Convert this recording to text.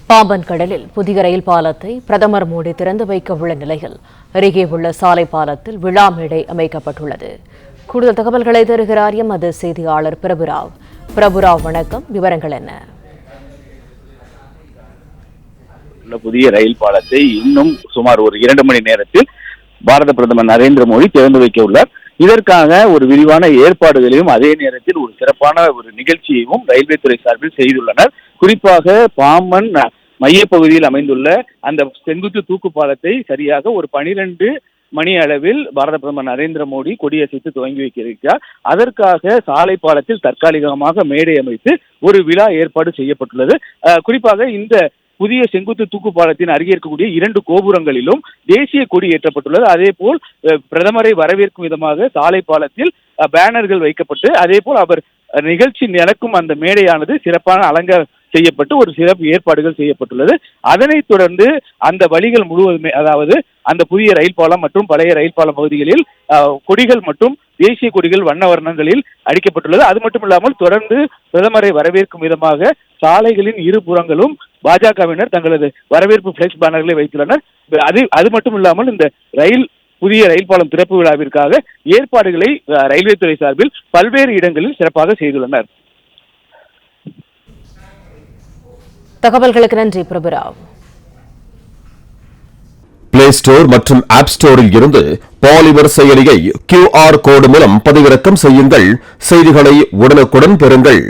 பாம்பன் கடலில் புதிய ரயில் பாலத்தை பிரதமர் மோடி திறந்து வைக்க உள்ள நிலையில் அருகே உள்ள சாலை பாலத்தில் விழா மேடை அமைக்கப்பட்டுள்ளது. கூடுதல் தகவல்களை தருகிறார் எமது செய்தியாளர் பிரபுராவ். பிரபுராவ், வணக்கம். விவரங்கள் என்ன? புதிய ரயில் பாலத்தை இன்னும் சுமார் ஒரு 2 மணி நேரத்தில் பாரத பிரதமர் நரேந்திர மோடி திறந்து வைக்க உள்ளார். இதற்காக ஒரு விரிவான ஏற்பாடுகளையும் அதே நேரத்தில் ஒரு சிறப்பான ஒரு நிகழ்ச்சியையும் ரயில்வே துறை சார்பில் செய்துள்ளனர். குறிப்பாக பாம்பன் மையப்பகுதியில் அமைந்துள்ள அந்த செங்குத்து தூக்கு பாலத்தை சரியாக ஒரு 12 மணி அளவில் பாரத பிரதமர் நரேந்திர மோடி கொடியசைத்து துவங்கி வைக்க இருக்கிறார். அதற்காக சாலை பாலத்தில் தற்காலிகமாக மேடை அமைத்து ஒரு விழா ஏற்பாடு செய்யப்பட்டுள்ளது. குறிப்பாக இந்த புதிய செங்குத்து தூக்கு பாலத்தின் அருகே இருக்கக்கூடிய 2 கோபுரங்களிலும் தேசிய கொடி ஏற்றப்பட்டுள்ளது. அதே போல் பிரதமரை வரவேற்கும் விதமாக சாலை பாலத்தில் பேனர்கள் வைக்கப்பட்டு அதே போல் அவர் நிகழ்ச்சி நடக்கும் அந்த மேடையானது சிறப்பான அலங்காரம் செய்யப்பட்டு ஒரு சிறப்பு ஏற்பாடுகள் செய்யப்பட்டுள்ளது. அதனைத் தொடர்ந்து அந்த வழிகள் முழுவதுமே, அதாவது அந்த புதிய ரயில் பாலம் மற்றும் பழைய ரயில் பாலம் பகுதிகளில் கொடிகள் மற்றும் தேசிய கொடிகள் வண்ண வர்ணங்களில் அடிக்கப்பட்டுள்ளது. அது மட்டும் இல்லாமல் தொடர்ந்து பிரதமரை வரவேற்கும் விதமாக சாலைகளின் இருபுறங்களும் பாஜகவினர் தங்களது வரவேற்பு பிளெக்ஸ் பேனர்களை வைத்துள்ளனர். அது மட்டும் இல்லாமல் இந்த புதிய ரயில் பாலம் திறப்பு விழாவிற்காக ஏற்பாடுகளை ரயில்வே துறை சார்பில் பல்வேறு இடங்களில் சிறப்பாக செய்துள்ளனர். தகவல்களுக்கு நன்றி பிரபுராவ். பிளே ஸ்டோர் மற்றும் ஆப் ஸ்டோரில் இருந்து பாலிமர் செயலியை QR கோடு மூலம் பதிவிறக்கம் செய்யுங்கள். செய்திகளை உடனுக்குடன் பெறுங்கள்.